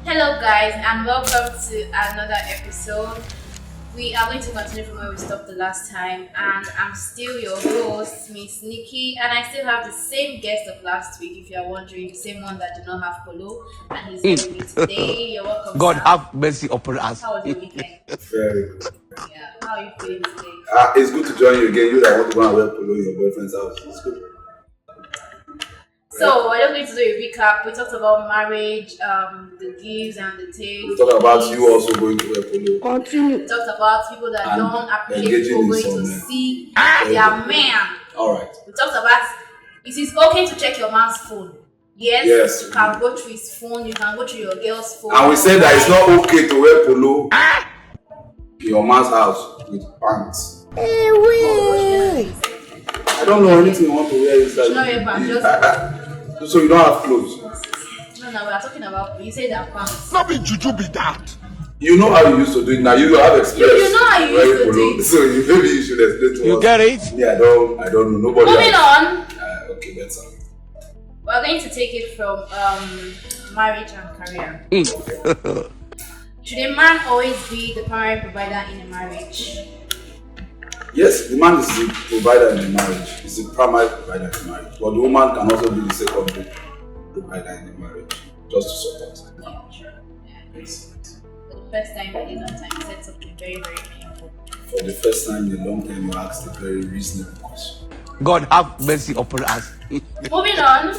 Hello, guys, and welcome to another episode. We are going to continue from where we stopped the last time, and I'm still your host, Miss Nikki, and I still have the same guest of last week. If you are wondering, the same one that did not have polo, and he's here with me today. You're welcome. God Sam. have mercy upon us. How was your weekend? Very good. Yeah. How are you feeling today? It's good to join you again. You that want to go and wear polo in your boyfriend's house. It's good. So we're just going to do a recap. We talked about marriage, the gives and the takes. We talk about you also going to wear polo. We talked about people that And don't appreciate engaging people in going to some, see very their good. man. Alright. We talked about it is okay to check your man's phone. Yes, you can go through his phone, you can go through your girl's phone. And we said that it's not okay to wear polo in your man's house with pants. I don't know anything you want to wear inside. You know your pants, So you don't have clothes. No, we are talking about, you say that pants. Not be juju be that. You know how you used to do it now. You have experience. You know how you used to do it. So maybe you should explain to us. You get it? Yeah, I don't know. Nobody. Moving on, Okay, that's all. we're going to take it from marriage and career. Should a man always be the primary provider in a marriage? Yes, the man is the provider in the marriage. He's the primary provider in the marriage. But the woman can also be the secondary provider in the marriage, just to support the man. Yes. For the first time in a long time, you said something very, very meaningful. For the first time in a long time, you asked a very reasonable question. God have mercy upon us. Moving on,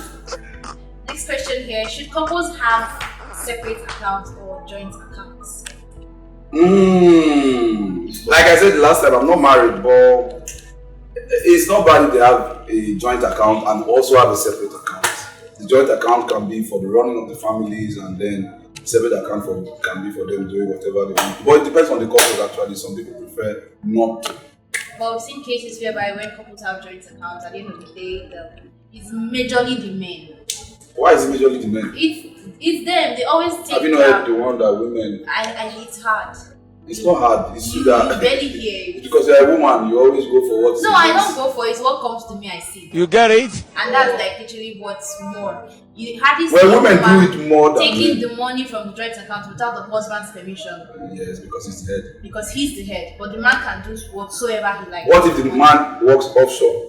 next question here: should couples have separate accounts or joint accounts? Like I said the last time, I'm not married, but it's not bad if they have a joint account and also have a separate account. The joint account can be for the running of the families, and then separate account can be for them doing whatever they want. But it depends on the couples actually. Some people prefer not to. But we've seen cases whereby when couples have joint accounts, at the end of the day, it's majorly the men. Why is it majorly the men? It's them. They always take. Have you not heard the one that women? It's hard. It's not hard. It's you You that. barely hear it. Because you're a woman, you always go for what. No, I don't go for it. It's what comes to me. I see. You get it? And that's like literally what's more. You hardly see Well, a women woman do it more than taking men. the money from the joint account without the husband's permission. Yes, because it's the head. Because he's the head, but the man can do whatsoever he likes. What if the man works offshore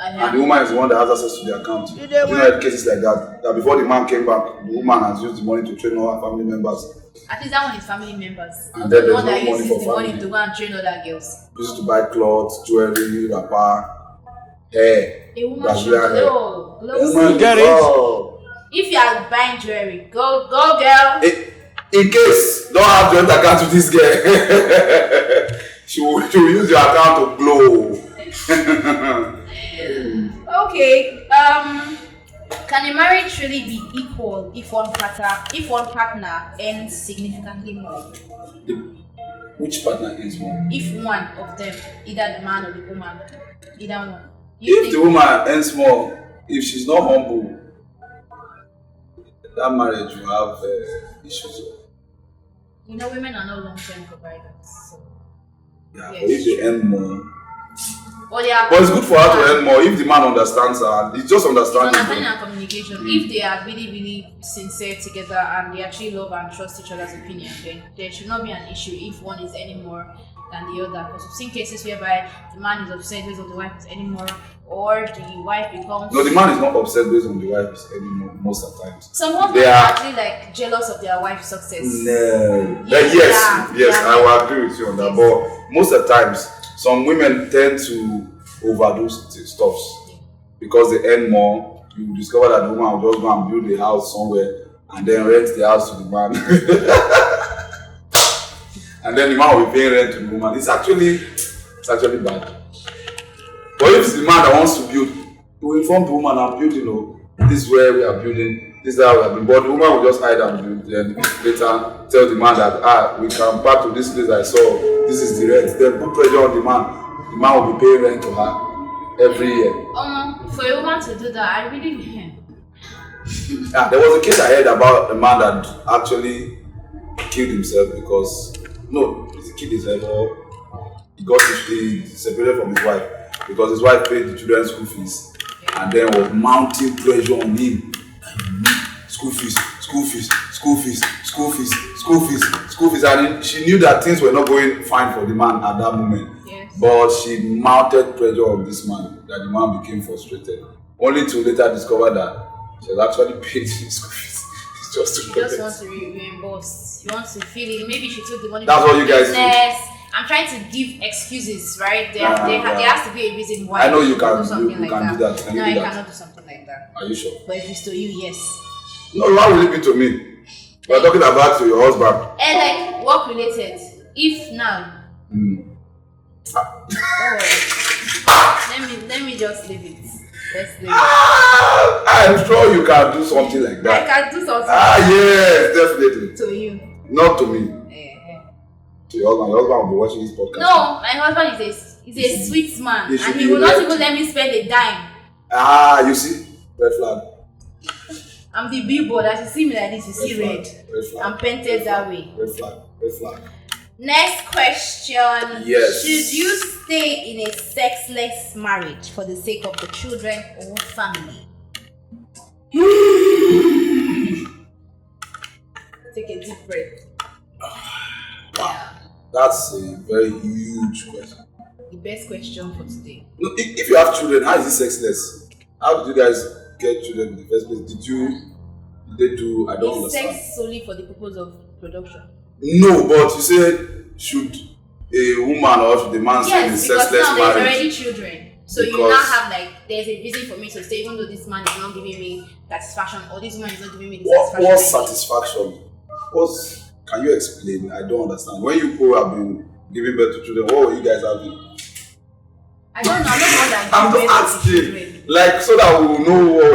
and the And woman is the one that has access to the account? You know, had cases like that. That before the man came back, the woman has used the money to train all her family members. at least that one is family members. And Not then the one there's that no money uses for the money family. to go and train other girls. Used to buy clothes, jewelry, wrapper, hair. A woman should Brazilian hair. go. Woman, You get it? oh. If you are buying jewelry, go girl. In case don't have joint account with this girl, she will use your account to glow. Okay. Can a marriage really be equal if one partner earns significantly more? Which partner is one? If one of them, either the man or the woman, either one. If the woman earns more, if she's not humble, that marriage will have issues. You know, women are not long-term providers. So. Yeah, Yes. but if they earn more, But it's good for her to earn more if the man understands her. It's just understanding. Understanding and communication. If they are really, really sincere together and they actually love and trust each other's opinion, then there should not be an issue if one is earning more than the other. Because we've seen cases whereby the man is upset because the wife is earning more, or the wife becomes. No, the man is not upset based on the wife anymore most of the times. Some husbands They are are- actually like jealous of their wife's success. No. Yeah, Yes, yeah. I will agree with you on that. Yes. But most of the times, some women tend to overdo stuffs because they earn more. You discover that the woman will just go and build a house somewhere and then rent the house to the man. And then the man will be paying rent to the woman. It's actually bad. But if it's the man that wants to build, he will inform the woman, I'm building, this is where we are building, this is how we are building. But the woman will just hide and build. Then later tell the man that we can back to this place I saw, this is the rent. Then put pressure on the man. The man will be paying rent to her every year. For a woman to do that, I really There was a case I heard about a man that actually killed himself because he killed himself or he separated from his wife because his wife paid the children's school fees and then was mounting pressure on him. school fees, school fees, school fees, school fees, school fees, school fees. And she knew that things were not going fine for the man at that moment. Yes. But she mounted pressure on this man, that the man became frustrated. Only to later discover that she has actually paid his school fees. It's just to She just wants to reimburse. She wants to feel it. Maybe she took the money That's from what you guys do. business. I'm trying to give excuses, right? There has to be a reason why I know you can do something you like can that. do that. Can No, you I do that? cannot do something like that. Are you sure? But if it's to you, yes. No, why will it be to me? We're talking about to your husband. And like work related. If now, don't worry. Let me just leave it. Let's leave it. I'm sure you can do something like I that. can do something Yes, definitely. to you. Not to me. To your husband. Your husband will be watching this podcast. No, my husband is a sweet man, He should and he be will not left. even let me spend a dime. You see? Red flag. I'm the billboard. As you see me like this, you see flag. red. Red flag. I'm painted that way. Red flag. Red flag. Next question. Yes. Should you stay in a sexless marriage for the sake of the children or family? Take a deep breath. Wow. That's a very huge question. The best question for today. No, if you have children, how is it sexless? How did you guys get children in the first place? Did they do? I don't Is understand. sex solely for the purpose of production? No, but you said should a woman or should the man stay in a Yes, because sexless now there's marriage? already children. So you Because- now have like, there's a reason for me to stay, even though this man is not giving me satisfaction, or this woman is not giving me the satisfaction. What I need. satisfaction? Can you explain? I don't understand. When you people have been giving birth to children, what were you guys having? I don't know. I'm not the one that I'm gives just birth to children. asking, like, so that we will know what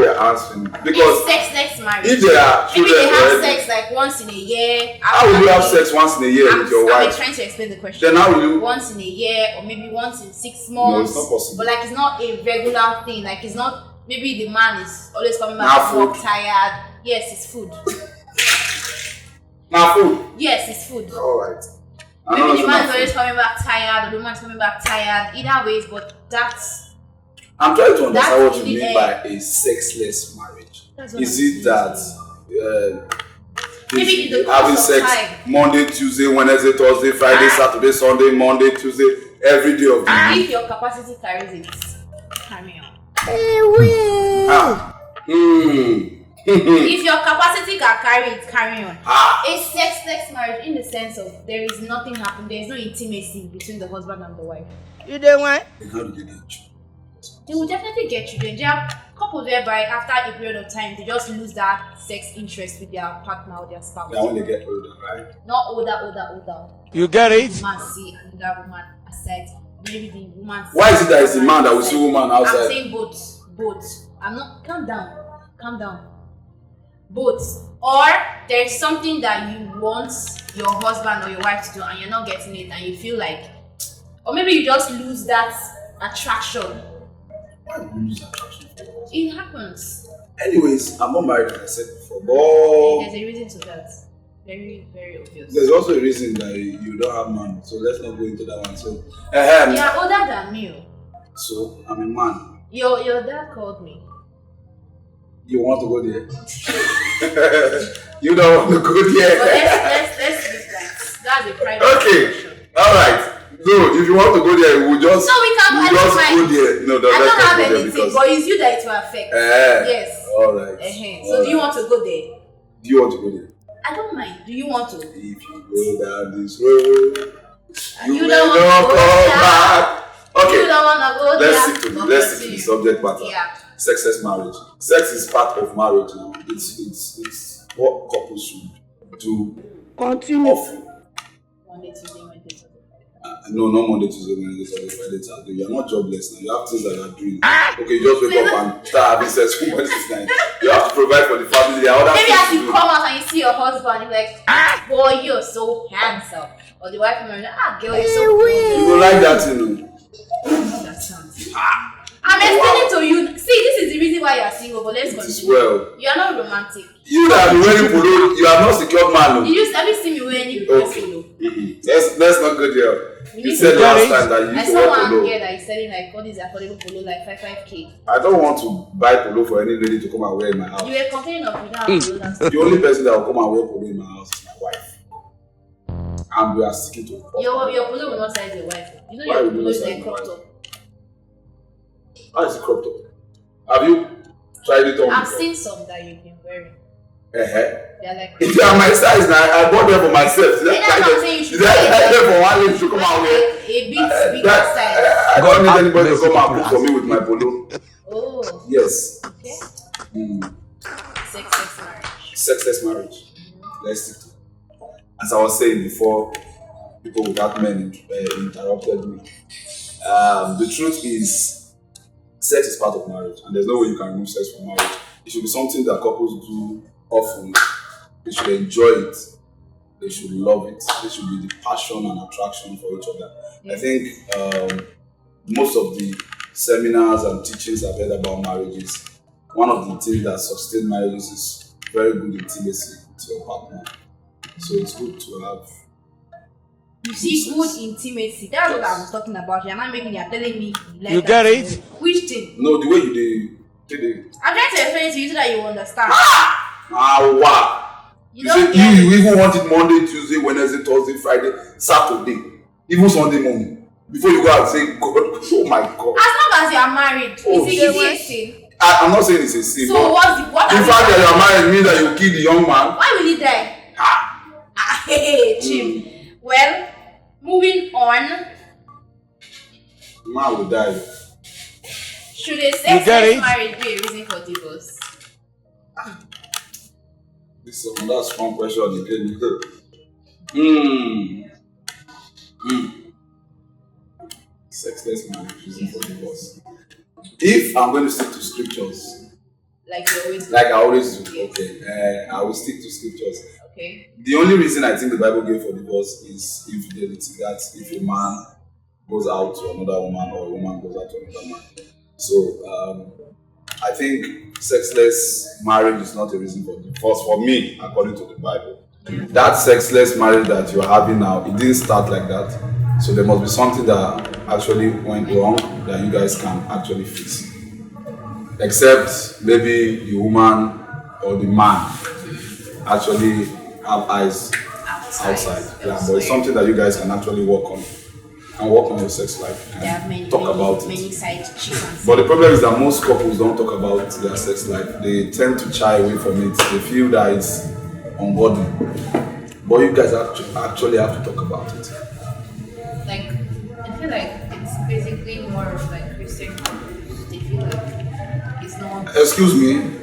we are answering. Because It's sexless marriage. if there are Maybe children they have already, sex like once in a year. how will you have sex once in a year with your I'm wife? trying to explain the question. Then how will you? Once in a year, or maybe once in 6 No, months. it's not possible. But like, it's not a regular thing. Like, it's not. Maybe the man is always coming Now back from work food. tired. Yes, it's food. Now food. Yes, it's food. All right. Maybe the man is always coming back tired, or the woman is coming back tired. Either ways, but that's. I'm trying to understand That's what you really mean by a sexless marriage. That's what Is I'm it that Maybe in the course having of sex time. Monday, Tuesday, Wednesday, Thursday, Friday, Saturday, Sunday, Monday, Tuesday, every day of the week? If your capacity carries it, carry on. If your capacity can carry it, carry on. A sexless marriage, in the sense of there is nothing happening, there is no intimacy between the husband and the wife. You don't want? Then how do they get you? They will definitely get children. There are couples whereby after a period of time they just lose that sex interest with their partner or their spouse. Yeah, when they get older, right? Not older. You get it? The man see another woman aside. Maybe the woman. Why is it that it's the man that will see woman outside? I'm saying both. I'm not. Calm down. Both. Or there's something that you want your husband or your wife to do and you're not getting it, and you feel like, or maybe you just lose that attraction. Why would you lose attraction? It happens. Anyways, I'm not married, like I said before, but There's a reason to that. Very, very obvious. there's also a reason that you don't have man, so let's not go into that one. So, You are older than me. so I'm a man. Your dad called me. You want to go there? You don't want to go But there. let's leave that. That's a private Okay, discussion. all right. No, if you want to go there, we'll just No, we can. we'll I just don't go mind. there. No, I let's don't not have go there anything, because. but it's you that it will affect. Yes. All right. So do you want to go there? Do you want to go there? I don't mind. Do you want to? If you go down this road, you You may don't want to not go come there. back. You Okay, don't want to go there. let's stick to the subject matter. Yeah. Sexless marriage. Sex is part of marriage now. It's what couples should do Continue. often. Monday, Tuesday, Wednesday, Thursday. No, not Monday, Tuesday, Wednesday, Thursday, Friday, Saturday. You are not jobless now. You have things that you are doing. Okay, you just wake up and start having sex with Monday to night. You have to provide for the family. There are other Maybe things as to you do. come out and you see your husband, you're like, boy, you're so handsome. Or the wife will be like, girl, you're so You good. will like that, you know. That sounds. I'm explaining to you. See, this is the reason why you're single, but let's It is continue. well. You are not romantic. You that are wearing polo, you are not secured man. Have you seen me wearing any Okay. polo. Let's not go there. You You need said to last time that you I used to saw wear one polo. girl that is selling like all these affordable polo, like 5k. I don't want to buy polo for any lady to come and wear in my house. You were complaining of you don't have polo last time. The only person that will come and wear polo in my house is my wife. And we are sticking to Your polo will not size your wife. You know Why your will you polo not is size like my cropped wife? up. How is it cropped up? Have you tried it on? I've seen some that you've been wearing. They're like If they are my size now, I bought them for myself. Then that's what I'm saying, you should Did I buy buy it them for one lady to come and wear? like a bit bigger size. I don't need God anybody to bless come you, and cook for us. me with my polo. Oh, Yes. okay. Sex marriage. Sexless marriage. Let's stick to it. As I was saying before, people without men interrupted me. The truth is, sex is part of marriage, and there's no way you can remove sex from marriage. It should be something that couples do often. They should enjoy it. They should love it. There should be the passion and attraction for each other. I think most of the seminars and teachings I've heard about marriages, one of the things that sustain marriages is very good intimacy with your partner. So it's good to have. You see, good intimacy. That's what I was talking about. You're not making. You're telling me. Like You get it? Which thing? No, the way you did. I'm trying to explain it to you so that you understand. Wow. You You don't say get you it. even want it Monday, Tuesday, Wednesday, Thursday, Friday, Saturday, even Sunday morning. Before you go and say, God, oh my God. As long as you are married, Oh, is it a sin? I'm not saying it's a sin. So but what the fact that you are married means that you kill the young man. Why will he die? Hey, Jim. Well, moving on. Man will die. Should a get sexless it? marriage be a reason for divorce? This is another strong question again. Sexless marriage reason for divorce. If I'm going to stick to scriptures, Like you always do. like I always do, Yes. okay, I will stick to scriptures. Okay. The only reason I think the Bible gave for divorce is infidelity. That if a man goes out to another woman or a woman goes out to another man. So I think sexless marriage is not a reason for divorce for me, according to the Bible. That sexless marriage that you're having now, it didn't start like that. So there must be something that actually went wrong that you guys can actually fix. Except maybe the woman or the man actually have eyes outside. Yeah, but it's something that you guys can actually work on. And work on your sex life. They have many, Talk about it. many side chicks. But the problem is that most couples don't talk about their sex life. They tend to shy away from it. They feel that it's ungodly. But you guys actually have to talk about it. Like, I feel like it's basically more of like Christian couples. They feel like it's not. Excuse me.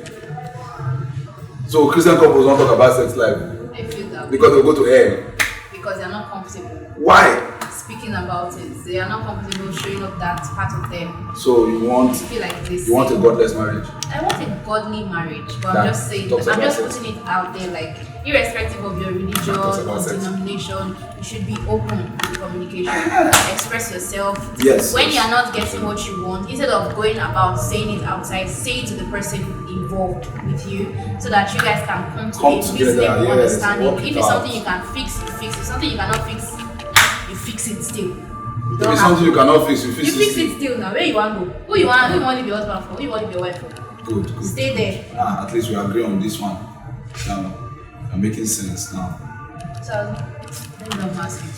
So Christian couples don't talk about sex life I feel that because they go to hell. because they're not comfortable Why? speaking about it. They are not comfortable showing up that part of them. So you want I feel like this. a godless marriage? I want a godly marriage, but That I'm just saying, talks I'm just about putting it out there, like, irrespective of your religion Talks or about sex. denomination, you should be open with communication. Express yourself. Yes, When yes. you're not getting what you want, instead of going about saying it outside, say it to the person involved with you, so that you guys can come to Come a together, reasonable yes, understanding. work it If it's out. something you can fix, you fix it. Something you cannot fix, you fix it still. You If don't it's have something to. you cannot fix, you You fix fix it. it still now. Where you want to go? Who you want to be your husband for? Who you want to be your wife for? Good. Stay there. At least we agree on this one. Now, I'm making sense now. So, let me not ask you.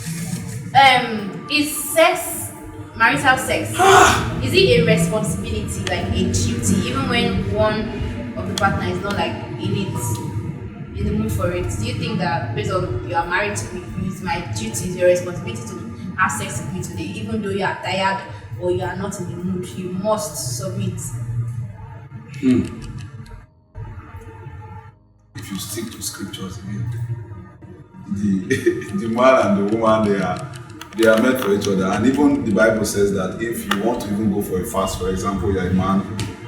Is sex, marital sex, is it a responsibility, like a duty, even when one of the partner is not like in the mood for it? Do you think that based on you are married to me, it's my duty, it's your responsibility to have sex with me today, even though you are tired or you are not in the mood, you must submit? If you stick to scriptures, I mean, the man and the woman they are meant for each other. And even the Bible says that if you want to even go for a fast, for example, you're a man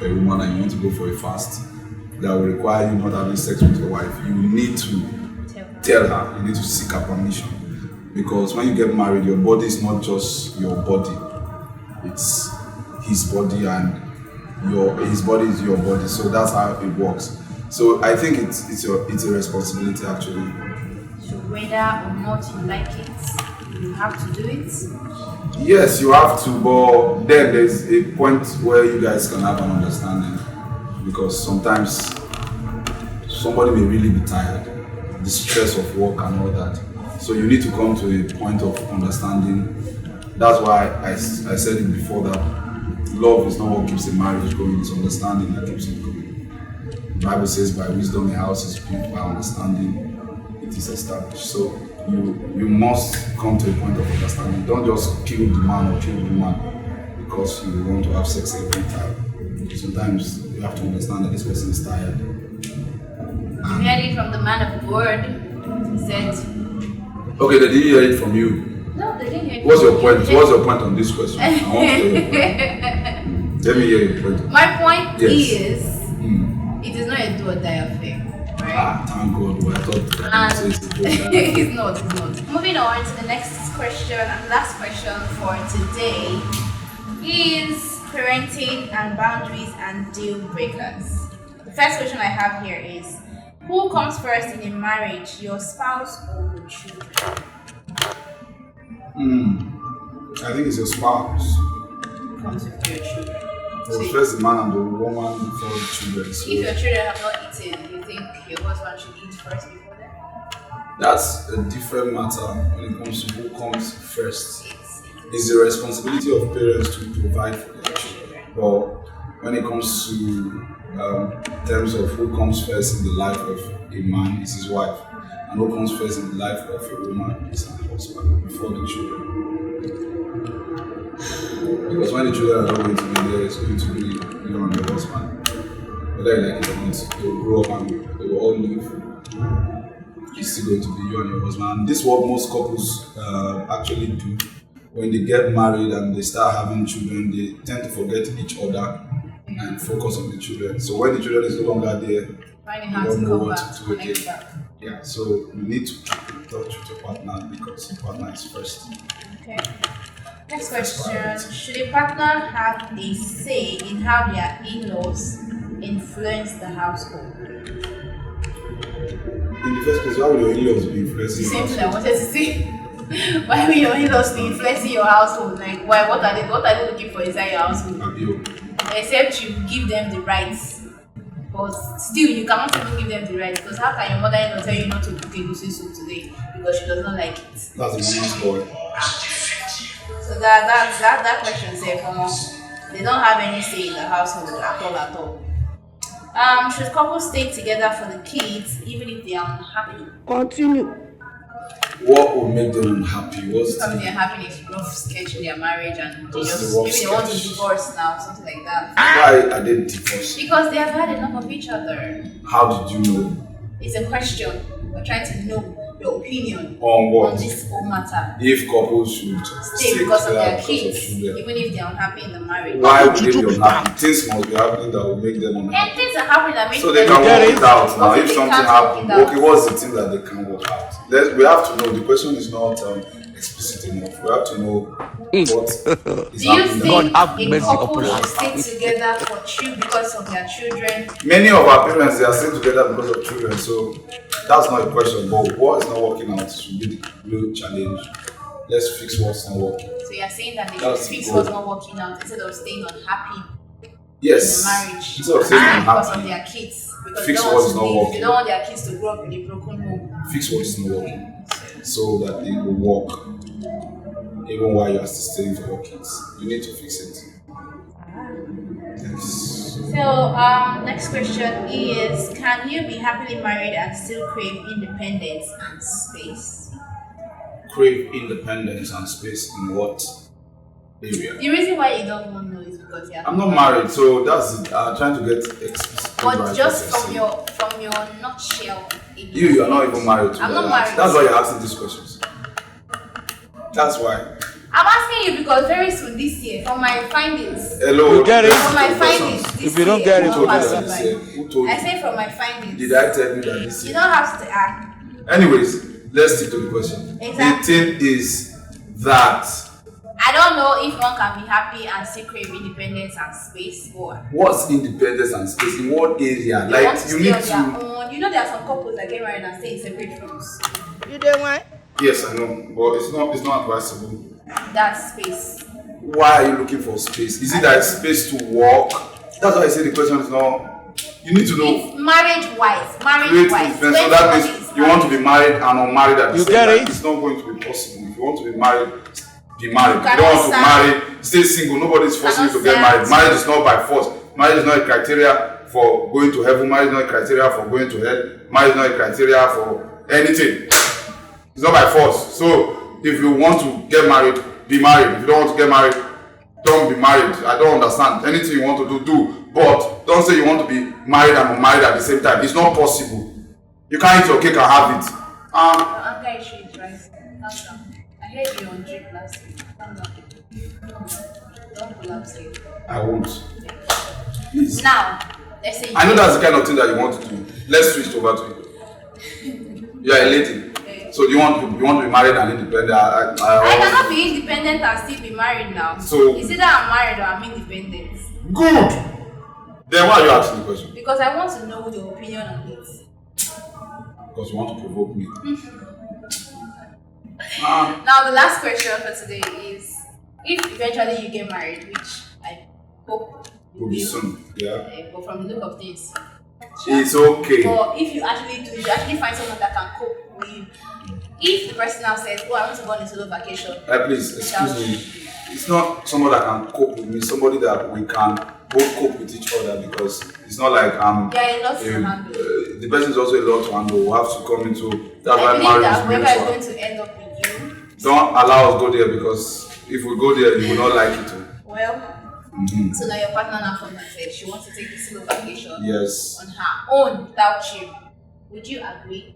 or a woman and you want to go for a fast that will require you not having sex with your wife, you need to tell her, you need to seek her permission. Because when you get married, your body is not just your body, it's his body, and his body is your body. So that's how it works. So I think it's a responsibility actually. So whether or not you like it, you have to do it? Yes, you have to, but then there's a point where you guys can have an understanding, because sometimes somebody may really be tired, the stress of work and all that. So you need to come to a point of understanding. That's why I said it before that love is not what keeps a marriage going, it's understanding that keeps it going. The Bible says by wisdom a house is built, by understanding it is established. So you must come to a point of understanding. Don't just kill the man or kill the woman because you want to have sex every time. Sometimes you have to understand that this person is tired. You heard it from the man of the word. He said, okay, they didn't hear it from you. no, they didn't hear it. What's from your you. point? What's your point on this question? I want to hear your point. Let me hear your point. My point Yes. is, it is not a do or die affair, right? Thank God. Well, I thought And you said it's not. Moving on to the next question and last question for today is parenting and boundaries and deal breakers. The first question I have here is, who comes first in a marriage, your spouse or your children? I think it's your spouse. Who comes with your children? Well, So first the man and the woman before the children. So if your children have not eaten, you think your husband should eat first before them? that's a different matter when it comes to who comes first. It's the responsibility of parents to provide for their children. But when it comes to terms of who comes first in the life of a man is his wife, and who comes first in the life of a woman is her husband before the children. Because when the children are not going to be there, it's going to be you and your husband. Whether you like it or not, they will grow up and they will all live. It's still going to be you and your husband. And this is what most couples actually do. When they get married and they start having children, they tend to forget each other and focus on the children. So when the children is no longer there, Finding you how to don't know come what back, to do connect again. back. Yeah, so you need to keep in touch with your partner because your partner is first. Okay. Next question. Should a partner have a say in how their in-laws influence the household? In the first place, why would your in-laws be influencing The your same thing I household? wanted to say. Why will your in-laws be influencing your household? Like, why? What are they looking for inside your household? Abio. Except you give them the rights. But still, you cannot even give them the rights, because how can your mother-in-law tell you not to cook a goosey soup today because she does not like it? That's a woman's boy. So that question says, they don't have any say in the household at all. Should couples stay together for the kids even if they are unhappy? Continue. What will make them unhappy? What's Something they're having a rough sketch in their marriage and they What's just the rough maybe they want to sketch? divorce now, something like that. why are they divorced? Because they have had enough of each other. How did you know? It's a question. We're trying to know your opinion On what? on this whole matter. If couples should Stay because of together their because of kids, children, even if they're unhappy in the marriage. why would they be unhappy? Things must be happening that will make them And unhappy. things are happening that make So they them can work it out now. Okay, If they something can't work happens, it out. okay, what's the thing that they can work out? We have to know. The question is not explicit enough. We have to know what is Do you happening. think have a mercy couple upon should us. stay together because of their children? Many of our parents, they are staying together because of children, so that's not a question. But what is not working out should be the real challenge. Let's fix what's not working. So you're saying that they should That's fix the what's goal. not working out instead of staying unhappy Yes. in the marriage. Instead of saying And because of unhappy, their kids. Because Fix they don't what want is to not leave. working. They don't want their kids to grow up in a broken home. fix what is not working so that they will work even while you are still staying for your kids. You need to fix it. Yes. So, next question is, can you be happily married and still crave independence and space? Crave independence and space in what area? The reason why you don't want to know is because you're I'm not married, so that's it. I'm trying to get explicit. But just from your nutshell, you are not even married to I'm not that. married. That's why you're asking these questions. That's why. I'm asking you because very soon this year, from my findings, Hello. You get it? from my findings, this If you don't year, get it, not Who told you passing that this by. year? Who told I you? say from my findings. Did I tell you that this You year? don't have to Anyways, let's stick to the question. Exactly. The thing is that I don't know if one can be happy and still crave independence and space, or what's independence and space in what area? they want Like to you stay need on their to. own. know there are some couples that get married and stay in separate rooms. You don't want? Yes, I know, but it's not advisable. That's space. Why are you looking for space? Is it that it's space to walk? That's why I say the question is not. You need to know. If marriage-wise, Create influence. So that means you want to be married and unmarried at the You same get time. it? It's not going to be possible. If you want to be married, be married. If you Cannot don't want to stand- marry, stay single. Nobody is forcing you to Cannot get married. stand- Marriage is not by force. Marriage is not a criteria for going to heaven. Marriage is not a criteria for going to hell. Marriage is not a criteria for anything. It's not by force. So if you want to get married, be married. If you don't want to get married, don't be married. I don't understand. Anything you want to do. But don't say you want to be married and unmarried at the same time. It's not possible. You can't eat your cake and have it. Your anger issue is rising. Calm down. I heard you on drip last week. Calm down. Don't collapse it. I won't. Please. Now, let's say I know that's the kind of thing that you want to do. Let's switch over to you. You are a lady. Okay. So you want to be married and independent? I cannot be independent and still be married now. So- it's either I'm married or I'm independent. Good. Then why are you asking the question? Because I want to know your opinion on it. Because you want to provoke me. Now, the last question for today is: if eventually you get married, which I hope you Will be will, soon. Yeah. but from the look of things, It's okay. but if you actually do, you actually find someone that can cope with you. If the person now says, "Oh, I want to go on a solo vacation," Please excuse me. It's not somebody that can cope with me. Somebody that we can both cope with each other, because it's not like there are a lot to handle. the person is also a lot to handle. We have to come into that's I why believe that marriage whoever is is going mutual. to end up with you, Don't allow us go there, because if we go there, you will not like it. well. So now your partner now comes and says she wants to take this solo vacation Yes, on her own without you. Would you agree?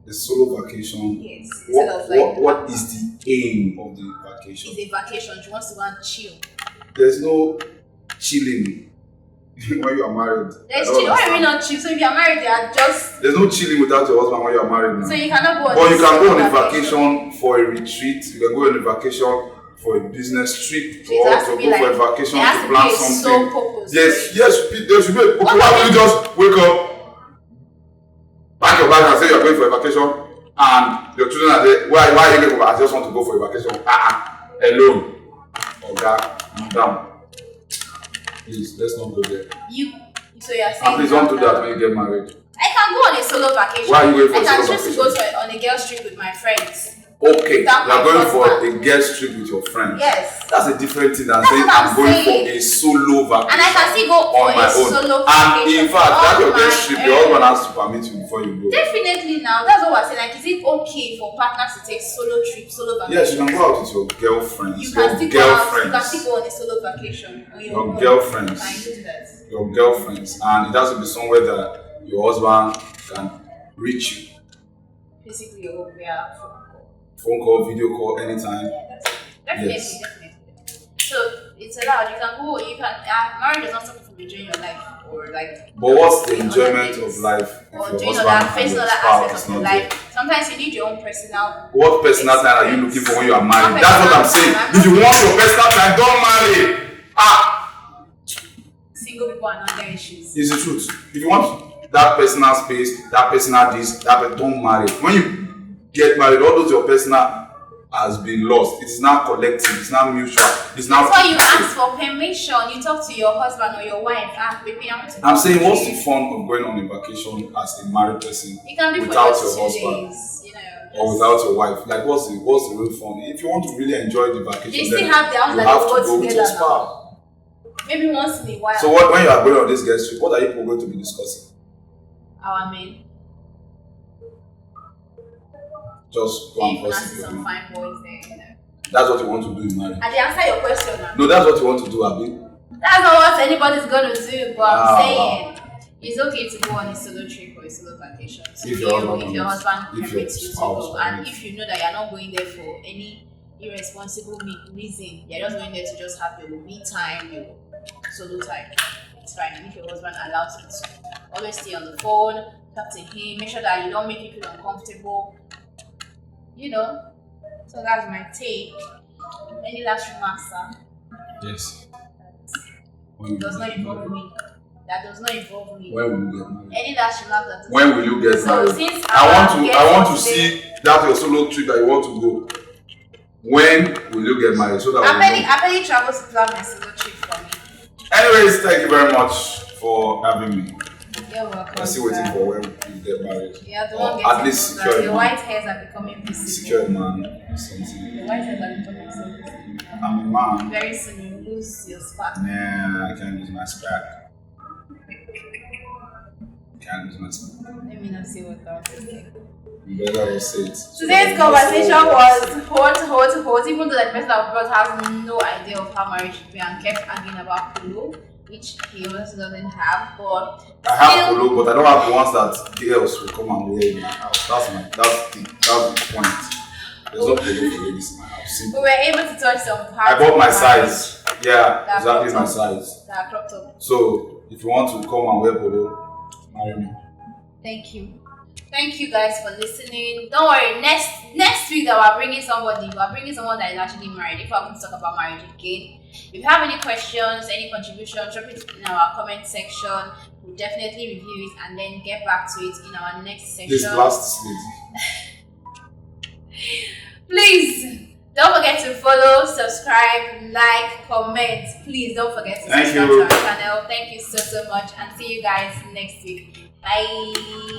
the solo vacation. Yes. Instead of What is the aim of the vacation? it's a vacation. She wants to go and chill. There's no chilling when you are married. There's I don't chill. Why are we understand. not chill? So if you are married, you are just There's no chilling without your husband when you are married now. so you cannot go on. But you this can go solo on a vacation for a retreat. You can go on a vacation for a business trip, So it or has to to go be like, for a vacation there has to to plan be a something. sole purpose. Yes, there should be. Okay, why don't you just wake up, pack your bag and say you're going for a vacation, and your children are there. Why are you going for? I just want to go for a vacation. Alone. Oh God, madam. Please, let's not go there. So you are saying And please don't do that when you get married. I can go on a solo vacation. Why are you going for I a can solo choose to go on a girls trip with my friends. Okay, you Without are my going for husband. a girls trip with your friends. Yes. That's a different thing than That's saying what I'm I'm going saying. for a solo vacation. And I can still go for on my a own. solo And vacation. in fact, that your on girls my trip, your own. husband has to permit you before you go. Definitely now. That's what we're saying. Like, is it okay for partners to take solo trips, solo vacation? Yes, you can go out with your girlfriends. You can Your still go out. You can girlfriends. still go on a solo vacation on your Your own. girlfriends. Can you do that? Your girlfriends. And it has to be somewhere that your husband can reach you. Physically or via Phone call, video call, anytime. definitely, Yes. definitely. So it's allowed. You can go. You can. Marriage is not something for enjoying your life or like. But what's the doing enjoyment other things, of life or if doing your other husband and facing your other spouse aspects is of your not life. there? Sometimes you need your own personal. What personal time are you looking for when you are married? Not That's what I'm personal saying. time. If you want your personal time, don't marry. Single people are not their issues. It's the truth. If you want that personal space, that personal this, don't marry. When you get married, all those your personal has been lost. It is now collective. It's now mutual. It's now. That's why you ask for permission. You talk to your husband or your wife. Baby, I want to. I'm go saying, on a what's the trip. fun of going on a vacation as a married person It can be for without just your 2 husband days, you know. or without your wife? Like, what's the real fun? If you want to really enjoy the vacation, They still then have their own you that have they to go go with your together spouse. Maybe once in a while. So, when you are going on this guest trip, what are you people going to be discussing? Our men. Just go and If you gossip see with some me. fine boys there, you know. That's what you want to do in marriage. And they answer your question now. No, that's what you want to do, Abi. That's not what anybody's gonna do, but I'm Ah, saying it's okay to go on a solo trip or a solo vacation. So If if your husband your permits. husband If your permits you to spouse go, and permits. if you know that you're not going there for any irresponsible reason, you're just going there to just have your me time, your solo time. It's fine. And if your husband allows you to, always stay on the phone, talk to him, make sure that you don't make him feel uncomfortable. You know. So that's my take. Any last remarks, sir? Yes. It does not involve me. that does not involve me. When will you get married? Any last remark that does When will you get so married? since I want to see that your solo trip that you want to go. When will you get married? So that Apparently travel to plan my solo trip for me. Anyways, thank you very much for having me. You're welcome. I'm still waiting for when you get married. Yeah, the Or one at least secured. the white hairs are becoming visible. Secured man or something. The white hairs are becoming so visible. I'm a man. Very soon you lose your spark. Nah, I can't lose my spark. Can't lose my spark. Let me not see what that was saying. You better say it. Today's conversation was hot, even though the person that brought has no idea of how marriage should be and kept arguing about polo, which he also doesn't have, but I have polo, but I don't have the ones that girls will come and wear in my house. That's the point. There's no polo for ladies in my house. we were able to touch some parts. I bought my of size. Yeah, That exactly cropped my up. size. That are cropped up. So if you want to come and wear polo, marry me. Thank you. Thank you guys for listening. Don't worry, next week that we're bringing someone that is actually married. If I want to talk about marriage again. If you have any questions, any contributions, drop it in our comment section. We'll definitely review it and then get back to it in our next session. This last lady. Please don't forget to follow, subscribe, like, comment. Please don't forget to subscribe to our channel. Thank you so much and see you guys next week. Bye.